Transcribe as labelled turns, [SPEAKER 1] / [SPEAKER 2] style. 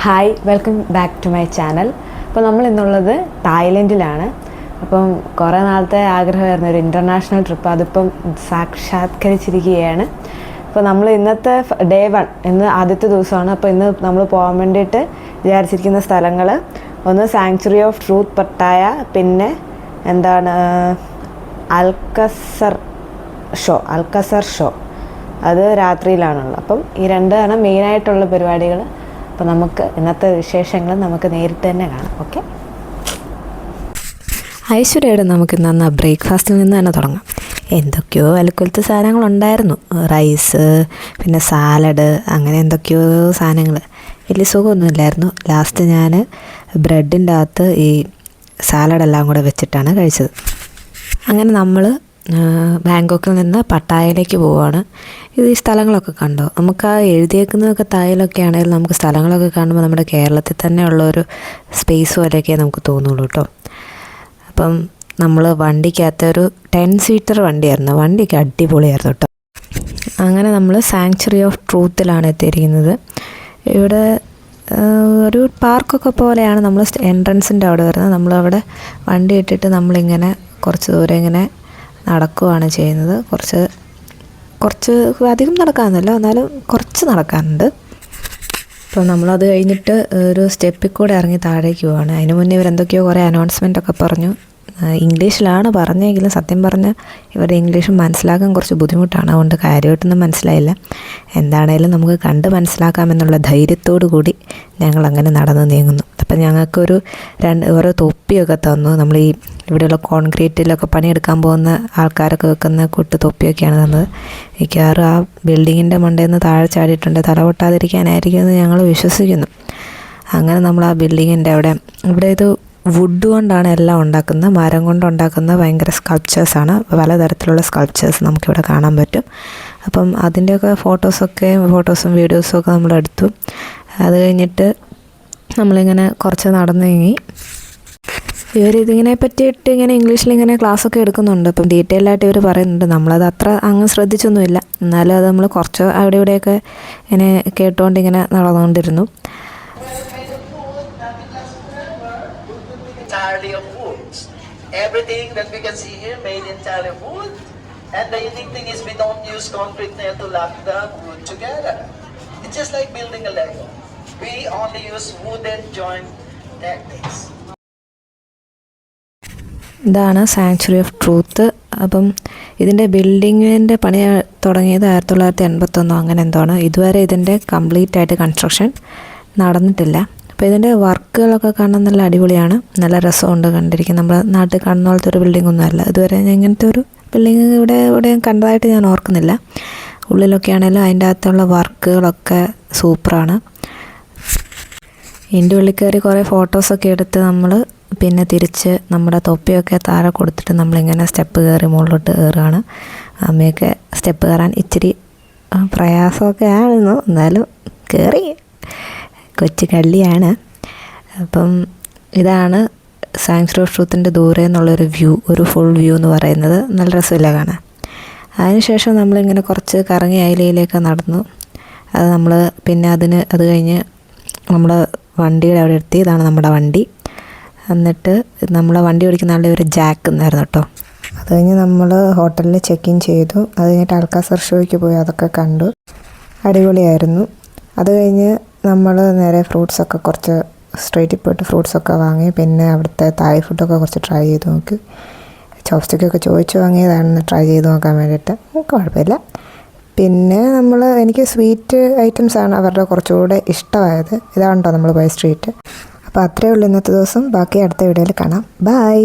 [SPEAKER 1] Hi, welcome back to my channel. അപ്പോൾ നമ്മൾ ഇന്നുള്ളത് തായ്ലൻഡിലാണ്. അപ്പം കുറേ നാളത്തെ ആഗ്രഹമായിരുന്നു ഒരു ഇൻ്റർനാഷണൽ ട്രിപ്പ്, അതിപ്പം സാക്ഷാത്കരിച്ചിരിക്കുകയാണ്. അപ്പോൾ നമ്മൾ ഇന്നത്തെ ഡേ 1 ഇന്ന് ആദ്യത്തെ ദിവസമാണ്. അപ്പോൾ ഇന്ന് നമ്മൾ പോകാൻ വേണ്ടിയിട്ട് വിചാരിച്ചിരിക്കുന്ന സ്ഥലങ്ങൾ ഒന്ന് സാങ്ച്വറി ഓഫ് ട്രൂത്ത് പട്ടായ, പിന്നെ അൽക്കസർ ഷോ അത് രാത്രിയിലാണുള്ളത്. അപ്പം ഈ രണ്ടാണ് മെയിനായിട്ടുള്ള പരിപാടികൾ. അപ്പോൾ നമുക്ക് ഇന്നത്തെ വിശേഷങ്ങൾ നമുക്ക് നേരിട്ട് തന്നെ കാണാം. ഓക്കെ, ഐശ്വര്യയുടെ നമുക്ക് ഇന്ന് ബ്രേക്ക്ഫാസ്റ്റിൽ നിന്ന് തന്നെ തുടങ്ങാം. എന്തൊക്കെയോ വിലക്കുലത്തെ സാധനങ്ങളുണ്ടായിരുന്നു. റൈസ്, പിന്നെ സാലഡ്, അങ്ങനെ എന്തൊക്കെയോ സാധനങ്ങൾ. വലിയ സുഖമൊന്നുമില്ലായിരുന്നു. ലാസ്റ്റ് ഞാൻ ബ്രെഡിൻ്റെ അകത്ത് ഈ സാലഡെല്ലാം കൂടെ വെച്ചിട്ടാണ് കഴിച്ചത്. അങ്ങനെ നമ്മൾ ബാങ്കോക്കിൽ നിന്ന് പട്ടായയിലേക്ക് പോവുകയാണ്. ഇത് ഈ സ്ഥലങ്ങളൊക്കെ കണ്ടോ? നമുക്ക് ആ എഴുതിയേക്കുന്നതൊക്കെ തായിലൊക്കെ ആണെങ്കിലും നമുക്ക് സ്ഥലങ്ങളൊക്കെ കാണുമ്പോൾ നമ്മുടെ കേരളത്തിൽ തന്നെ ഉള്ളൊരു സ്പേസ് പോലെയൊക്കെ നമുക്ക് തോന്നുള്ളൂ കേട്ടോ. അപ്പം നമ്മൾ വണ്ടിക്കകത്ത് ഒരു 10 സീറ്റർ വണ്ടിയായിരുന്നു. വണ്ടിയൊക്കെ അടിപൊളിയായിരുന്നു കേട്ടോ. അങ്ങനെ നമ്മൾ സാങ്ച്വറി ഓഫ് ട്രൂത്തിലാണ് എത്തിയിരിക്കുന്നത്. ഇവിടെ ഒരു പാർക്കൊക്കെ പോലെയാണ്. നമ്മൾ എൻട്രൻസിൻ്റെ അവിടെ വരുന്നത്. നമ്മളവിടെ വണ്ടി ഇട്ടിട്ട് നമ്മളിങ്ങനെ കുറച്ച് ദൂരം ഇങ്ങനെ നടക്കുകയാണ് ചെയ്യുന്നത്. കുറച്ച് അധികം നടക്കാമെന്നല്ല, എന്നാലും കുറച്ച് നടക്കാനുണ്ട്. അപ്പോൾ നമ്മളത് കഴിഞ്ഞിട്ട് ഒരു സ്റ്റെപ്പിൽ കൂടെ ഇറങ്ങി താഴേക്ക് പോവാണ്. അതിന് മുന്നേ ഇവരെന്തൊക്കെയോ കുറേ അനൗൺസ്മെൻറ്റൊക്കെ പറഞ്ഞു. ഇംഗ്ലീഷിലാണ് പറഞ്ഞെങ്കിലും സത്യം പറഞ്ഞാൽ ഇവരുടെ ഇംഗ്ലീഷ് മനസ്സിലാക്കാൻ കുറച്ച് ബുദ്ധിമുട്ടാണ്. അതുകൊണ്ട് കാര്യമായിട്ടൊന്നും മനസ്സിലായില്ല. എന്താണേലും നമുക്ക് കണ്ട് മനസ്സിലാക്കാമെന്നുള്ള ധൈര്യത്തോടു കൂടി ഞങ്ങളങ്ങനെ നടന്ന് നീങ്ങുന്നു. അപ്പം ഞങ്ങൾക്കൊരു ഓരോ തൊപ്പിയൊക്കെ തന്നു. നമ്മൾ ഈ ഇവിടെയുള്ള കോൺക്രീറ്റിലൊക്കെ പണിയെടുക്കാൻ പോകുന്ന ആൾക്കാരൊക്കെ വെക്കുന്ന കുട്ടി തൊപ്പിയൊക്കെയാണ് തന്നത്. മിക്കവാറും ആ ബിൽഡിങ്ങിൻ്റെ മണ്ടയിൽ നിന്ന് താഴെ ചാടിയിട്ടുണ്ട്. തല പൊട്ടാതിരിക്കാനായിരിക്കുമെന്ന് ഞങ്ങൾ വിശ്വസിക്കുന്നു. അങ്ങനെ നമ്മൾ ആ ബിൽഡിങ്ങിൻ്റെ ഇവിടെ ഇത് വുഡ് കൊണ്ടാണ് എല്ലാം ഉണ്ടാക്കുന്നത്. മരം കൊണ്ടുണ്ടാക്കുന്ന ഭയങ്കര സ്കൾപ്ചേഴ്സാണ്. പലതരത്തിലുള്ള സ്കൾപ്ചേഴ്സ് നമുക്കിവിടെ കാണാൻ പറ്റും. അപ്പം അതിൻ്റെയൊക്കെ ഫോട്ടോസും വീഡിയോസും ഒക്കെ നമ്മളെടുത്തു. അത് കഴിഞ്ഞിട്ട് നമ്മളിങ്ങനെ കുറച്ച് നടന്നു നീങ്ങി. ഇവരിതിങ്ങനെ പറ്റിയിട്ട് ഇങ്ങനെ ഇംഗ്ലീഷിലിങ്ങനെ ക്ലാസ്സൊക്കെ എടുക്കുന്നുണ്ട്. അപ്പം ഡീറ്റെയിൽ ആയിട്ട് ഇവർ പറയുന്നുണ്ട്. നമ്മളത് അത്ര അങ്ങ് ശ്രദ്ധിച്ചൊന്നുമില്ല. എന്നാലും അത് നമ്മൾ കുറച്ച് അവിടെ ഇവിടെയൊക്കെ ഇങ്ങനെ കേട്ടുകൊണ്ട് ഇങ്ങനെ നടന്നുകൊണ്ടിരുന്നു.
[SPEAKER 2] Of woods. Everything that we can see here made entirely of wood. And the unique thing is we don't use concrete nail to lock the wood together. It's just like building a Lego. We only use wooden joint techniques.
[SPEAKER 1] ഇതാണ് sanctuary of truth. അപ്പം ഇതിൻ്റെ ബിൽഡിങ്ങിൻ്റെ പണി തുടങ്ങിയത് 1981 അങ്ങനെ എന്തോ ആണ്. ഇതുവരെ ഇതിൻ്റെ കംപ്ലീറ്റ് ആയിട്ട് കൺസ്ട്രക്ഷൻ നടന്നിട്ടില്ല. അപ്പോൾ ഇതിൻ്റെ വർക്കുകളൊക്കെ കാണാൻ നല്ല അടിപൊളിയാണ്. നല്ല രസമുണ്ട് കണ്ടിരിക്കും. നമ്മുടെ നാട്ടിൽ കാണുന്ന പോലത്തെ ഒരു ബിൽഡിംഗ് ഒന്നും അല്ല. ഇതുവരെ ഇങ്ങനത്തെ ഒരു ബിൽഡിംഗ് ഇവിടെ കണ്ടതായിട്ട് ഞാൻ ഓർക്കുന്നില്ല. ഉള്ളിലൊക്കെ ആണെങ്കിലും അതിൻ്റെ അകത്തുള്ള വർക്കുകളൊക്കെ സൂപ്പറാണ്. ഇതിൻ്റെ ഉള്ളിൽ കയറി കുറേ ഫോട്ടോസൊക്കെ എടുത്ത് നമ്മൾ പിന്നെ തിരിച്ച് നമ്മുടെ തൊപ്പിയൊക്കെ താഴെ കൊടുത്തിട്ട് നമ്മളിങ്ങനെ സ്റ്റെപ്പ് കയറി മുകളിലോട്ട് കയറുകയാണ്. അമ്മയൊക്കെ സ്റ്റെപ്പ് കയറാൻ ഇച്ചിരി പ്രയാസമൊക്കെ ആയിരുന്നു, എന്നാലും കയറി. കൊച്ചു കള്ളിയാണ്. അപ്പം ഇതാണ് സാങ്ച്വറി ഓഫ് ട്രൂത്തിൻ്റെ ദൂരെ നിന്നുള്ളൊരു വ്യൂ, ഒരു ഫുൾ വ്യൂ എന്ന് പറയുന്നത്. നല്ല രസമില്ല കാണാൻ. അതിനുശേഷം നമ്മളിങ്ങനെ കുറച്ച് കറങ്ങി അയിലയിലേക്ക് നടന്നു. അത് നമ്മൾ പിന്നെ അത് കഴിഞ്ഞ് നമ്മൾ വണ്ടിയുടെ അവിടെ എത്തി. ഇതാണ് നമ്മുടെ വണ്ടി. എന്നിട്ട് നമ്മളെ വണ്ടി ഓടിക്കുന്ന ആളുടെ ഒരു ജാക്ക് എന്നായിരുന്നു കേട്ടോ. അത് കഴിഞ്ഞ് നമ്മൾ ഹോട്ടലിൽ ചെക്ക് ഇൻ ചെയ്തു. അത് കഴിഞ്ഞിട്ട് അൽക്കസർ ഷോയ്ക്ക് പോയി, അതൊക്കെ കണ്ടു. അടിപൊളിയായിരുന്നു. അത് കഴിഞ്ഞ് നമ്മൾ നേരെ ഫ്രൂട്ട്സൊക്കെ കുറച്ച് സ്ട്രീറ്റിൽ പോയിട്ട് ഫ്രൂട്ട്സൊക്കെ വാങ്ങി. പിന്നെ അവിടുത്തെ തായ് ഫുഡൊക്കെ കുറച്ച് ട്രൈ ചെയ്ത് നോക്കി. ചോപ്സ്റ്റിക്കൊക്കെ ചോദിച്ചു വാങ്ങിയതാണെന്ന് ട്രൈ ചെയ്ത് നോക്കാൻ വേണ്ടിയിട്ട്. കുഴപ്പമില്ല. പിന്നെ എനിക്ക് സ്വീറ്റ് ഐറ്റംസാണ് അവരുടെ കുറച്ചുകൂടെ ഇഷ്ടമായത്. ഇതാണല്ലോ നമ്മൾ പോയ സ്ട്രീറ്റ്. അപ്പോൾ അത്രയേ ഉള്ളൂ ഇന്നത്തെ ദിവസം. ബാക്കി അടുത്ത വീഡിയോയിൽ കാണാം. ബൈ.